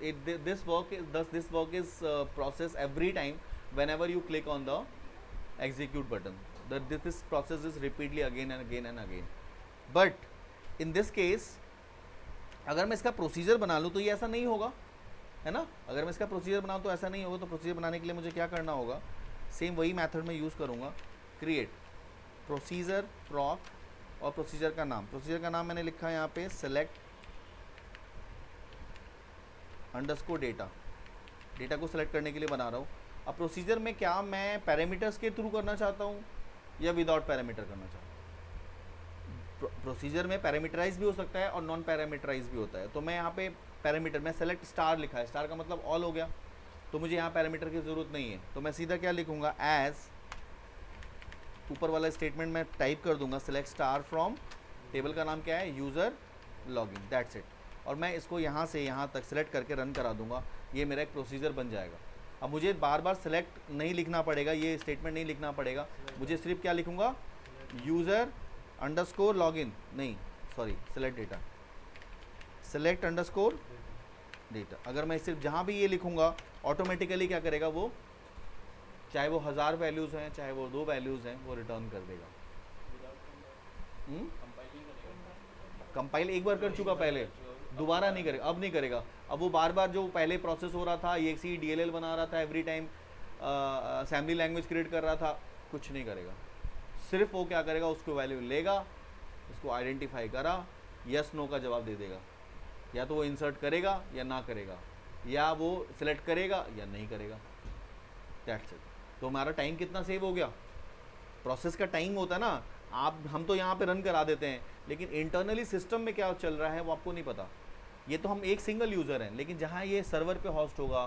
this work is process every time whenever you click on the execute button. This process is repeatedly again and again and again. But in this case, अगर मैं इसका procedure बना लूँ तो ये ऐसा नहीं होगा, है ना। अगर मैं इसका प्रोसीजर बनाऊँ तो ऐसा नहीं होगा। तो प्रोसीजर बनाने के लिए मुझे क्या करना होगा, सेम वही मेथड में यूज़ करूँगा, क्रिएट प्रोसीजर प्रॉक और प्रोसीजर का नाम। प्रोसीजर का नाम मैंने लिखा है यहाँ पे सेलेक्ट अंडरस्कोर डेटा। डेटा को सेलेक्ट करने के लिए बना रहा हूँ। अब प्रोसीजर में क्या मैं पैरामीटर्स के थ्रू करना चाहता हूँ या विदाउट पैरामीटर करना चाहता हूँ। प्रोसीजर में पैरामीटराइज भी हो सकता है और नॉन पैरामीटराइज भी होता है। तो मैं यहाँ पे पैरामीटर में सेलेक्ट स्टार लिखा है, स्टार का मतलब ऑल हो गया, तो मुझे यहाँ पैरामीटर की ज़रूरत नहीं है। तो मैं सीधा क्या लिखूँगा, एज ऊपर वाला स्टेटमेंट मैं टाइप कर दूंगा सेलेक्ट स्टार फ्रॉम, टेबल का नाम क्या है, यूज़र लॉगिन, दैट्स इट। और मैं इसको यहाँ से यहाँ तक सेलेक्ट करके रन करा दूंगा, ये मेरा एक प्रोसीजर बन जाएगा। अब मुझे बार बार सेलेक्ट नहीं लिखना पड़ेगा, ये स्टेटमेंट नहीं लिखना पड़ेगा। मुझे सिर्फ क्या लिखूँगा, यूज़र अंडरस्कोर लॉगिन, नहीं sorry select data, select underscore data. अगर मैं सिर्फ जहाँ भी ये लिखूँगा ऑटोमेटिकली क्या करेगा वो, चाहे वो 1000 वैल्यूज़ हैं चाहे वो 2 वैल्यूज़ हैं, वो रिटर्न कर देगा। कंपाइल एक बार कर चुका पहले, दोबारा नहीं करेगा, अब नहीं करेगा। अब वो बार बार जो पहले प्रोसेस हो रहा था, EXE DLL बना रहा था, every time assembly language create कर रहा था, कुछ नहीं करेगा। सिर्फ वो क्या करेगा, उसको वैल्यू लेगा, उसको आइडेंटिफाई करा, यस नो का जवाब दे देगा। या तो वो इंसर्ट करेगा या ना करेगा, या वो सिलेक्ट करेगा या नहीं करेगा, दैट्स इट। तो हमारा टाइम कितना सेव हो गया। प्रोसेस का टाइम होता है ना, हम तो यहाँ पे रन करा देते हैं, लेकिन इंटरनली सिस्टम में क्या चल रहा है वो आपको नहीं पता। ये तो हम एक सिंगल यूज़र हैं, लेकिन जहाँ ये सर्वर पे होस्ट होगा,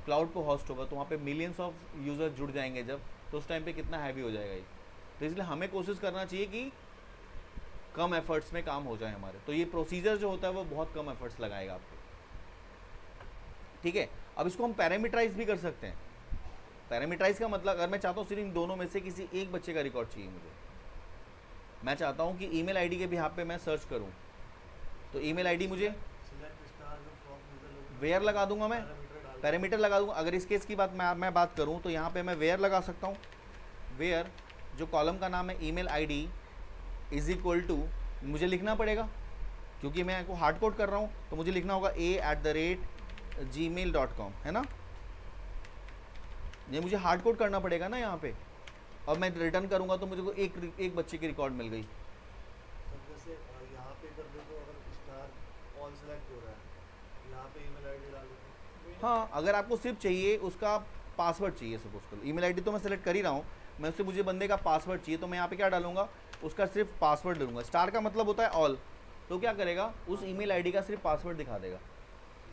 क्लाउड पे होस्ट होगा, तो वहाँ पे मिलियंस ऑफ यूज़र जुड़ जाएंगे जब, तो उस टाइम पे कितना हैवी हो जाएगा ये। तो इसलिए हमें कोशिश करना चाहिए कि कम एफर्ट्स में काम हो जाए हमारे। तो ये प्रोसीजर जो होता है वो बहुत कम एफर्ट्स लगाएगा आपको, ठीक है। अब इसको हम पैरामीटराइज भी कर सकते हैं। पैरामीटराइज का मतलब, अगर मैं चाहता हूँ सिर्फ इन दोनों में से किसी एक बच्चे का रिकॉर्ड चाहिए मुझे, मैं चाहता हूँ कि ईमेल आईडी के बिहाफ पे मैं सर्च करूँ, तो ईमेल आईडी मुझे वेयर लगा दूंगा, मैं पैरामीटर लगा दूंगा। अगर इस केस की बात मैं बात करूँ तो यहाँ पे मैं वेयर लगा सकता हूँ। वेयर जो कॉलम का नाम है email ID is equal to, मुझे लिखना पड़ेगा क्योंकि मैं को हार्ड कोड कर रहा हूँ, तो मुझे लिखना होगा a@gmail.com, है ना। ये मुझे हार्ड कोड करना पड़ेगा ना यहाँ पे। और मैं रिटर्न करूँगा तो मुझे को एक बच्चे की रिकॉर्ड मिल गई। जैसे यहाँ पे कर दे तो अगर स्टार ऑल सेलेक्ट हो रहा है, यहाँ पे ईमेल आईडी डाल देते। हाँ, अगर आपको सिर्फ चाहिए उसका पासवर्ड चाहिए, सपोज करो ईमेल आईडी तो मैं सेलेक्ट कर ही रहा हूँ, मैं उससे मुझे बंदे का पासवर्ड चाहिए, तो मैं यहाँ पे क्या डालूंगा, उसका सिर्फ पासवर्ड डालूंगा। स्टार का मतलब होता है ऑल, तो क्या करेगा, उस ईमेल आईडी का सिर्फ पासवर्ड दिखा देगा।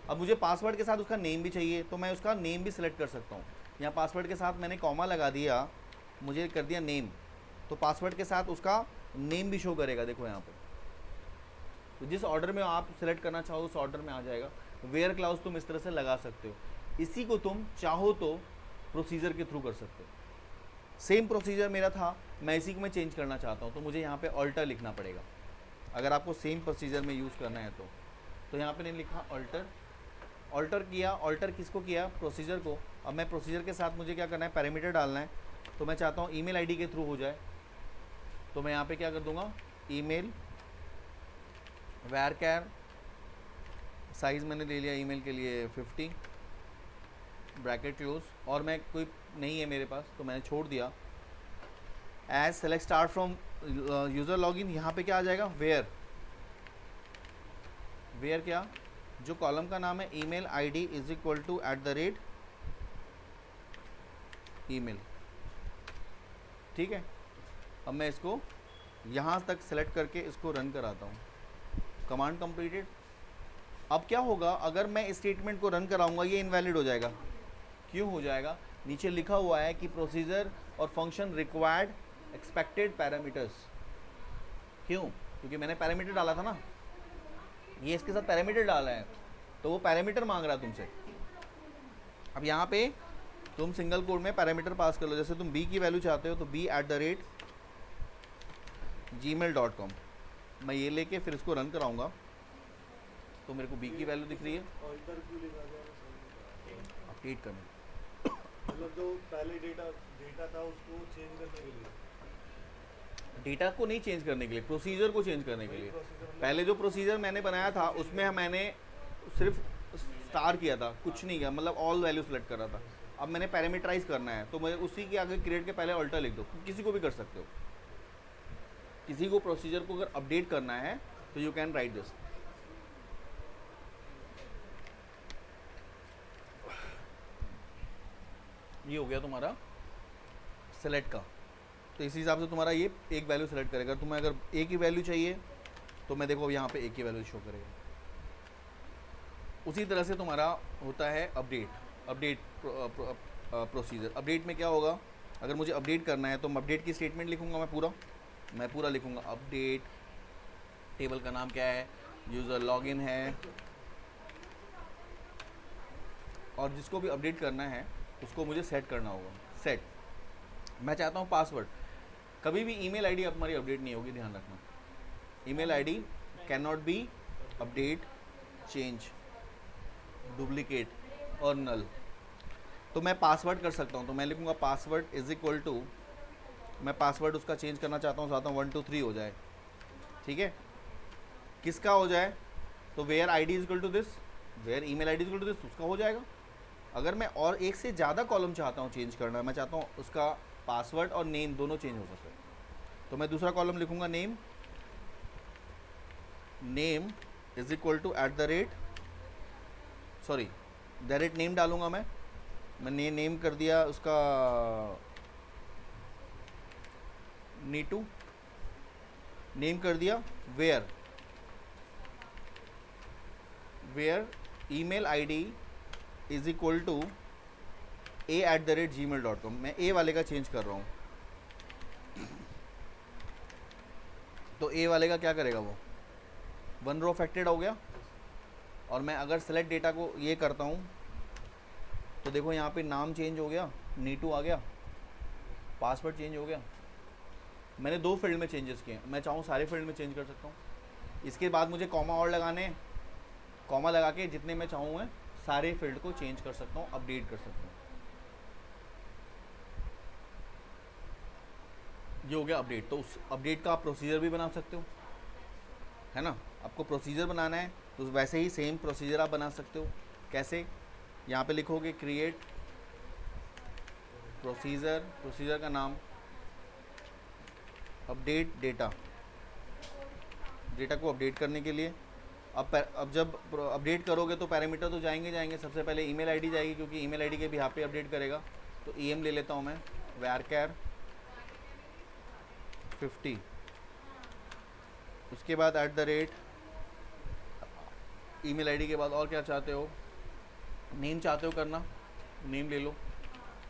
अब मुझे पासवर्ड के साथ उसका नेम भी चाहिए, तो मैं उसका नेम भी सिलेक्ट कर सकता हूँ। यहाँ पासवर्ड के साथ मैंने कॉमा लगा दिया, मुझे कर दिया नेम, तो पासवर्ड के साथ उसका नेम भी शो करेगा, देखो यहाँ पे। तो जिस ऑर्डर में आप सेलेक्ट करना चाहो उस ऑर्डर में आ जाएगा। वेयर क्लाउज तुम इस तरह से लगा सकते हो। इसी को तुम चाहो तो प्रोसीजर के थ्रू कर सकते हो। सेम प्रोसीजर मेरा था, मैं इसी को मैं चेंज करना चाहता हूँ, तो मुझे यहाँ पे ऑल्टर लिखना पड़ेगा। अगर आपको सेम प्रोसीजर में यूज़ करना है तो यहाँ पे नहीं लिखा ऑल्टर, ऑल्टर किया। ऑल्टर किसको किया? प्रोसीजर को। अब मैं प्रोसीजर के साथ मुझे क्या करना है? पैरामीटर डालना है। तो मैं चाहता हूँ ईमेल आईडी के थ्रू हो जाए, तो मैं यहाँ पे क्या कर दूंगा, ईमेल varchar, साइज़ मैंने ले लिया ईमेल के लिए 50, ब्रैकेट क्लोज, और मैं कोई नहीं है मेरे पास तो मैंने छोड़ दिया। As select start from user login, यहाँ पे क्या आ जाएगा? वेयर। वेयर क्या? जो कॉलम का नाम है email ID is equal to @ email. ठीक है, अब मैं इसको यहाँ तक सेलेक्ट करके इसको रन कराता हूँ। Command completed. अब क्या होगा, अगर मैं इस स्टेटमेंट को रन कराऊंगा ये इनवैलिड हो जाएगा। क्यों हो जाएगा? नीचे लिखा हुआ है कि प्रोसीजर और फंक्शन रिक्वायर्ड एक्सपेक्टेड पैरामीटर्स। क्यों? क्योंकि मैंने पैरामीटर डाला था ना, ये इसके साथ पैरामीटर डाला है, तो वो पैरामीटर मांग रहा है तुमसे। अब यहाँ पे तुम सिंगल कोड में पैरामीटर पास कर लो। जैसे तुम b की वैल्यू चाहते हो तो b@gmail.com। मैं ये लेके फिर इसको रन कराऊंगा तो मेरे को b की वैल्यू दिख रही है। ऑल्टर क्यों लिखा गया? मैं समझ नहीं पाया। अपडेट करने, मतलब जो पहले डेटा था उसको चेंज करने के लिए, डेटा को नहीं चेंज करने के लिए, प्रोसीजर को चेंज करने के वही लिए। प्रोसीजर मतलब पहले जो प्रोसीजर मैंने बनाया था उसमें मैंने सिर्फ स्टार किया था, कुछ नहीं किया, मतलब ऑल वैल्यू सेलेक्ट कर रहा था। अब मैंने पैरामीटराइज करना है तो मैं उसी के आगे क्रिएट के पहले ऑल्टर लिख दो। किसी को भी कर सकते हो, किसी को प्रोसीजर को अगर अपडेट करना है तो यू कैन राइट दिस। ये हो गया तुम्हारा सेलेक्ट का। तो इसी हिसाब से तुम्हारा ये एक वैल्यू सेलेक्ट करेगा। तुम्हें अगर एक ही वैल्यू चाहिए तो मैं देखो यहाँ पे एक ही वैल्यू शो करेगा। उसी तरह से तुम्हारा होता है अपडेट प्रोसीजर। अपडेट में क्या होगा, अगर मुझे अपडेट करना है तो मैं अपडेट की स्टेटमेंट लिखूँगा, मैं पूरा लिखूँगा। अपडेट, टेबल का नाम क्या है, यूज़र लॉगिन है, और जिसको भी अपडेट करना है उसको मुझे सेट करना होगा। सेट, मैं चाहता हूँ पासवर्ड। कभी भी ईमेल आईडी हमारी अपडेट नहीं होगी, ध्यान रखना। Email ID can not be update, change, duplicate और नल। तो मैं पासवर्ड कर सकता हूँ, तो मैं लिखूँगा पासवर्ड इज इक्वल टू, मैं पासवर्ड उसका चेंज करना चाहता हूँ 1 2 3 हो जाए। ठीक है, किसका हो जाए? तो where ID is equal to this, where email ID is equal to this, उसका हो जाएगा। अगर मैं और एक से ज़्यादा कॉलम चाहता हूँ चेंज करना, मैं चाहता हूँ उसका पासवर्ड और नेम दोनों चेंज हो सके, तो मैं दूसरा कॉलम लिखूँगा name is equal to direct name डालूँगा। मैंने नेम कर दिया उसका नीटू, नेम कर दिया where email ID is equal to a@gmail.com। मैं ए वाले का चेंज कर रहा हूँ, तो ए वाले का क्या करेगा, वो 1 रो अफेक्टेड हो गया। और मैं अगर सेलेक्ट डेटा को ये करता हूँ तो देखो यहाँ पे नाम चेंज हो गया, नीटू आ गया, पासवर्ड चेंज हो गया। मैंने 2 फील्ड में चेंजेस किए हैं, मैं चाहूँ सारे फील्ड में चेंज कर सकता हूँ। इसके बाद मुझे कॉमा और लगाने, कॉमा लगा के जितने मैं चाहूँ मैं सारे फील्ड को चेंज कर सकता हूँ, अपडेट कर सकता हूँ। ये हो गया अपडेट। तो उस अपडेट का आप प्रोसीजर भी बना सकते हो, है ना। आपको प्रोसीजर बनाना है तो वैसे ही सेम प्रोसीजर आप बना सकते हो। कैसे? यहाँ पे लिखोगे क्रिएट प्रोसीजर का नाम, अपडेट डेटा को अपडेट करने के लिए। अब जब अपडेट करोगे तो पैरामीटर तो जाएंगे। सबसे पहले ईमेल आईडी जाएगी, क्योंकि ईमेल आईडी के भी यहाँ पे अपडेट करेगा। तो ईएम ले लेता हूँ मैं, varchar 50। उसके बाद ईमेल आईडी के बाद और क्या चाहते हो, नेम चाहते हो करना, नेम ले लो,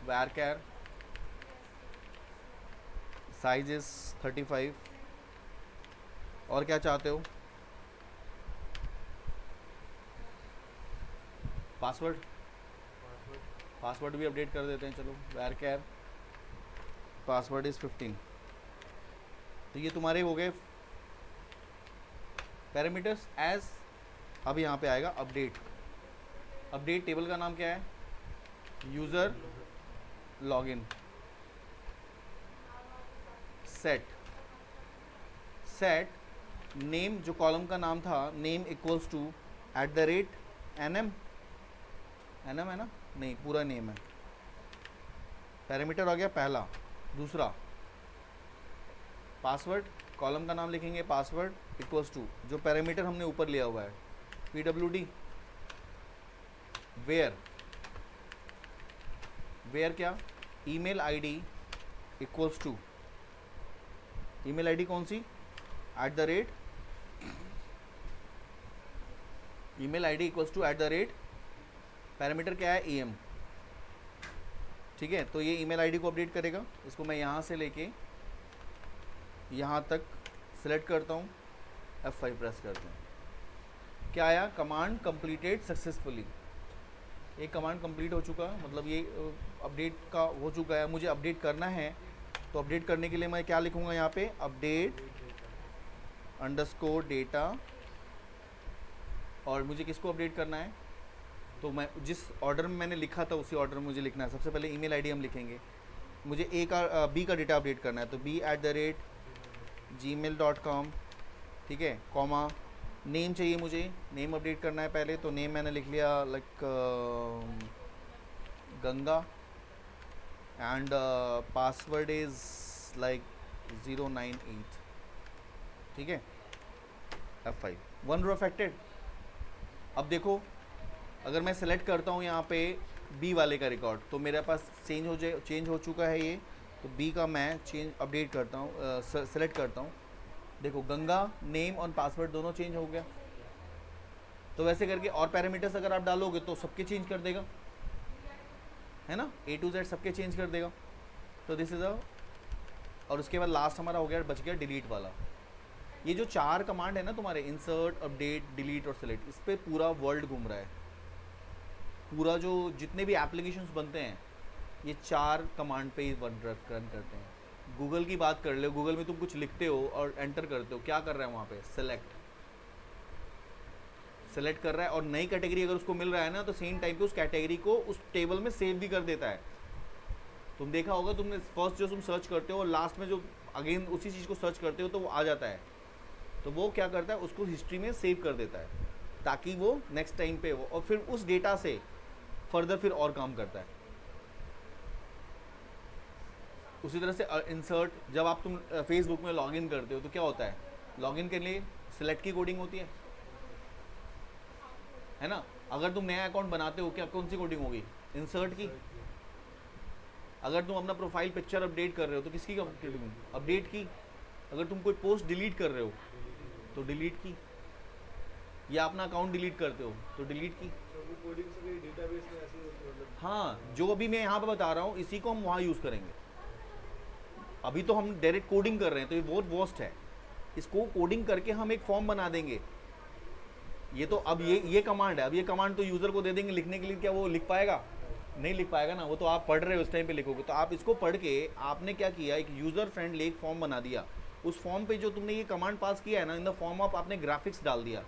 varchar साइज इज 35। और क्या चाहते हो? पासवर्ड, पासवर्ड पासवर्ड भी अपडेट कर देते हैं। चलो varchar पासवर्ड इज़ 15। तो ये तुम्हारे हो गए पैरामीटर्स एज। अब यहाँ पे आएगा अपडेट। अपडेट टेबल का नाम क्या है? User login. Set, set name, जो कॉलम का नाम था name equals to @nm। nm है ना? नहीं, पूरा नेम है। पैरामीटर हो गया पहला। दूसरा पासवर्ड, कॉलम का नाम लिखेंगे पासवर्ड इक्वल्स टू जो पैरामीटर हमने ऊपर लिया हुआ है pwd। वेयर, वेयर क्या? Email ID equals to, email ID कौन सी? @ Email ID equals to @ parameter क्या है? em। ठीक है, तो ये ईमेल आईडी को अपडेट करेगा। इसको मैं यहाँ से लेके यहाँ तक सिलेक्ट करता हूँ, F5 प्रेस करते हैं। क्या आया? Command completed successfully. ये कमांड कंप्लीट हो चुका, मतलब ये अपडेट का हो चुका है। मुझे अपडेट करना है, तो अपडेट करने के लिए मैं क्या लिखूँगा यहाँ पे? Update underscore data. और मुझे किसको अपडेट करना है? तो मैं जिस ऑर्डर में मैंने लिखा था उसी ऑर्डर में मुझे लिखना है। सबसे पहले ईमेल आईडी हम लिखेंगे। मुझे बी का डेटा अपडेट करना है, तो b@gmail.com। ठीक है, कॉमा नेम चाहिए मुझे, नेम अपडेट करना है पहले। तो नेम मैंने लिख लिया like Ganga and password is like 098। ठीक है, F5। 1 रो अफेक्टेड। अब देखो, अगर मैं सेलेक्ट करता हूँ यहाँ पे बी वाले का रिकॉर्ड, तो मेरे पास चेंज हो चुका है ये। तो बी का मैं चेंज अपडेट करता हूँ, सेलेक्ट करता हूँ। देखो, गंगा नेम और पासवर्ड दोनों चेंज हो गया। तो वैसे करके और पैरामीटर्स अगर आप डालोगे तो सबके चेंज कर देगा, है ना? A to Z सबके चेंज कर देगा। तो दिस इज़ और उसके बाद लास्ट हमारा हो गया, बच गया डिलीट वाला। ये जो 4 कमांड है ना तुम्हारे, इंसर्ट, अपडेट, डिलीट और सेलेक्ट, इस पर पूरा वर्ल्ड घूम रहा है। पूरा जो जितने भी एप्लीकेशंस बनते हैं ये 4 कमांड पे ही रन करते हैं। गूगल की बात कर लो, गूगल में तुम कुछ लिखते हो और एंटर करते हो, क्या कर रहा है वहाँ पे? सेलेक्ट कर रहा है। और नई कैटेगरी अगर उसको मिल रहा है ना, तो सेम टाइम पे उस कैटेगरी को उस टेबल में सेव भी कर देता है। तुम देखा होगा, तुमने फर्स्ट जो तुम सर्च करते हो और लास्ट में जो अगेन उसी चीज़ को सर्च करते हो तो वो आ जाता है। तो वो क्या करता है? उसको हिस्ट्री में सेव कर देता है, ताकि वो नेक्स्ट टाइम पे वो, और फिर उस डेटा से फर्दर फिर और काम करता है। उसी तरह से इंसर्ट, जब आप तुम फेसबुक में लॉगिन करते हो तो क्या होता है? लॉगिन के लिए सिलेक्ट की कोडिंग होती है ना? अगर तुम नया अकाउंट बनाते हो, क्या कौन सी कोडिंग होगी? इंसर्ट की। अगर तुम अपना प्रोफाइल पिक्चर अपडेट कर रहे हो तो किसकी कोडिंग? अपडेट की। अगर तुम कोई पोस्ट डिलीट कर रहे हो तो डिलीट की, या अपना अकाउंट डिलीट करते हो तो डिलीट की। तो वो कोडिंग से भी डेटाबेस में ऐसे ही होती है, मतलब हाँ, जो अभी मैं यहाँ पे बता रहा हूँ इसी को हम वहाँ यूज़ करेंगे। अभी तो हम डायरेक्ट कोडिंग कर रहे हैं, तो ये बहुत वर्स्ट है। इसको कोडिंग करके हम एक फॉर्म बना देंगे। ये तो अब ये कमांड है, अब ये कमांड तो यूज़र को दे देंगे लिखने के लिए, क्या वो लिख पाएगा? नहीं लिख पाएगा ना। वो तो आप पढ़ रहे हो, उस टाइम पे लिखोगे। तो आप इसको पढ़ के आपने क्या किया, एक यूज़र फ्रेंडली एक फॉर्म बना दिया। उस फॉर्म पे जो तुमने ये कमांड पास किया है ना, इन द फॉर्म ऑफ आपने ग्राफिक्स डाल दिया,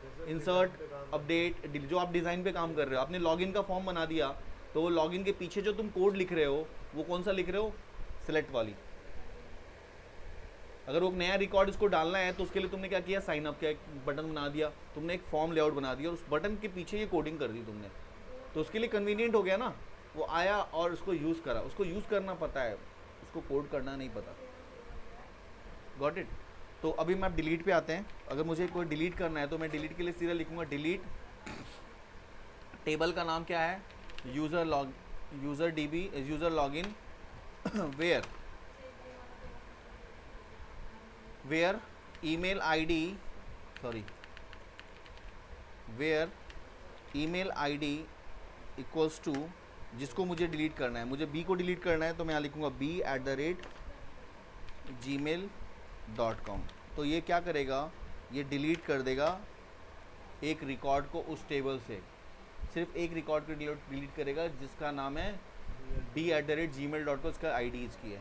जैसे इंसर्ट, design पे काम अपडेट, जो आप डिज़ाइन पे काम कर रहे हो, आपने लॉगिन का फॉर्म बना दिया। तो वो लॉगिन के पीछे जो तुम कोड लिख रहे हो वो कौन सा लिख रहे हो? सिलेक्ट वाली। अगर वो नया रिकॉर्ड इसको डालना है तो उसके लिए तुमने क्या किया? साइन अप का एक बटन बना दिया, तुमने एक फॉर्म लेआउट बना दिया और उस बटन के पीछे ये कोडिंग कर दी तुमने। तो उसके लिए कन्वीनियंट हो गया ना। वो आया और उसको यूज़ करा, उसको यूज़ करना पता है, उसको कोड करना नहीं पता। Got it? तो अभी मैं डिलीट पे आते हैं। अगर मुझे कोई डिलीट करना है तो मैं डिलीट के लिए सीधा लिखूँगा डिलीट। टेबल का नाम क्या है? User login where email ID equals to जिसको मुझे डिलीट करना है, मुझे बी को डिलीट करना है तो मैं यहाँ लिखूँगा b@gmail.com। तो ये क्या करेगा, ये डिलीट कर देगा एक रिकॉर्ड को उस टेबल से, सिर्फ एक रिकॉर्ड को डिलीट करेगा जिसका नाम है b@gmail.com, उसका आईडी इसकी है।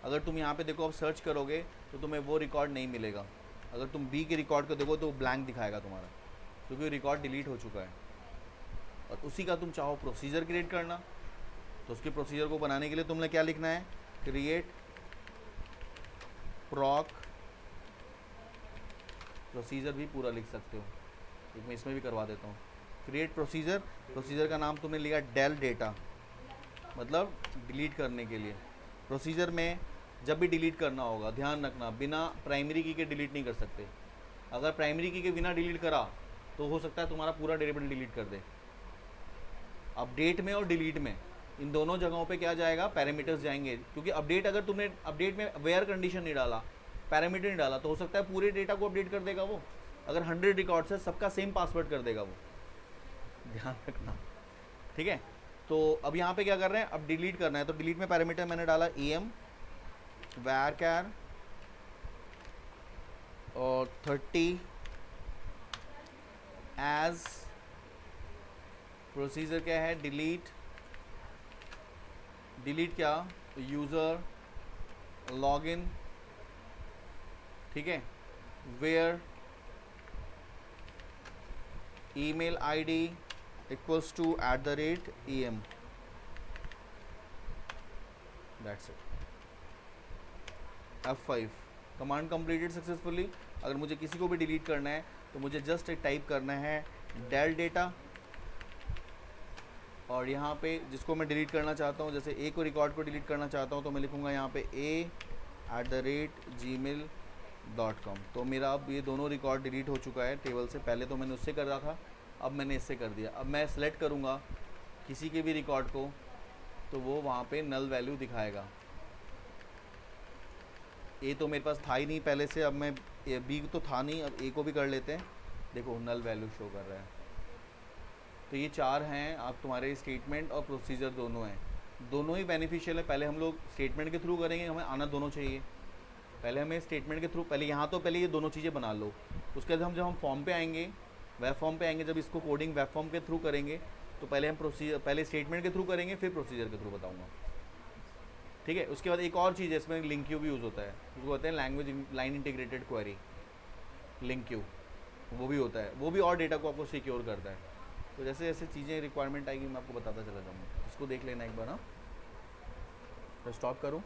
अगर तुम यहाँ पे देखो, अब सर्च करोगे तो तुम्हें वो रिकॉर्ड नहीं मिलेगा। अगर तुम बी के रिकॉर्ड को देखो तो ब्लैंक दिखाएगा तुम्हारा, क्योंकि रिकॉर्ड डिलीट हो चुका है। और उसी का तुम चाहो प्रोसीजर क्रिएट करना, तो उसके प्रोसीजर को बनाने के लिए तुमने क्या लिखना है, क्रिएट प्रॉक प्रोसीजर भी पूरा लिख सकते हो, एक मैं इसमें भी करवा देता हूँ। क्रिएट प्रोसीजर, प्रोसीजर का नाम तुमने लिया डेल डेटा, मतलब डिलीट करने के लिए। प्रोसीजर में जब भी डिलीट करना होगा, ध्यान रखना बिना प्राइमरी की के डिलीट नहीं कर सकते। अगर प्राइमरी की के बिना डिलीट करा तो हो सकता है तुम्हारा पूरा वेरिएबल डिलीट कर दे। अपडेट में और डिलीट में, इन दोनों जगहों पे क्या जाएगा, पैरामीटर्स जाएंगे, क्योंकि अपडेट अगर तुमने अपडेट में वेयर कंडीशन नहीं डाला, पैरामीटर नहीं डाला, तो हो सकता है पूरे डेटा को अपडेट कर देगा वो। अगर 100 रिकॉर्ड्स है, सबका सेम पासवर्ड कर देगा वो, ध्यान रखना, ठीक है। तो अब यहाँ पे क्या कर रहे हैं, अब डिलीट करना है, तो डिलीट में पैरामीटर मैंने डाला em varchar और 30 एज प्रोसीजर क्या है, डिलीट क्या, यूज़र लॉगिन, ठीक है, where email ID equals to @em, that's it. F5 command completed successfully. अगर मुझे किसी को भी डिलीट करना है तो मुझे जस्ट एक टाइप करना है डेल डेटा, और यहाँ पे जिसको मैं डिलीट करना चाहता हूँ, जैसे ए को रिकॉर्ड को डिलीट करना चाहता हूँ तो मैं लिखूँगा यहाँ पे a@gmail.com। तो मेरा अब ये दोनों रिकॉर्ड डिलीट हो चुका है टेबल से। पहले तो मैंने उससे कर रहा था, अब मैंने इससे कर दिया। अब मैं सेलेक्ट करूँगा किसी के भी रिकॉर्ड को तो वो वहाँ पे नल वैल्यू दिखाएगा। ए तो मेरे पास था ही नहीं पहले से, अब मैं बी तो था नहीं, अब ए को भी कर लेते हैं। देखो नल वैल्यू शो कर रहा है। तो ये चार हैं आप तुम्हारे, स्टेटमेंट और प्रोसीजर दोनों हैं, दोनों ही बेनिफिशियल है। पहले हम लोग स्टेटमेंट के थ्रू करेंगे, हमें आना दोनों चाहिए। पहले हमें स्टेटमेंट के थ्रू, पहले यहाँ तो पहले ये दोनों चीज़ें बना लो। उसके बाद जब हम फॉर्म पे आएंगे, वेब फॉर्म पे आएंगे, जब इसको कोडिंग वेब फॉर्म के थ्रू करेंगे तो पहले हम प्रोसीजर, पहले स्टेटमेंट के थ्रू करेंगे, फिर प्रोसीजर के थ्रू बताऊँगा, ठीक है। उसके बाद एक और चीज़ है, इसमें लिंक क्यू भी यूज़ होता है, उसको कहते हैं language line integrated query, link Q, वो भी होता है, वो भी और डेटा को आपको सिक्योर करता है। तो जैसे जैसे चीज़ें रिक्वायरमेंट आएगी मैं आपको बताता चला जाऊँगा। इसको देख लेना एक बार। हाँ, तो स्टॉप करूँ।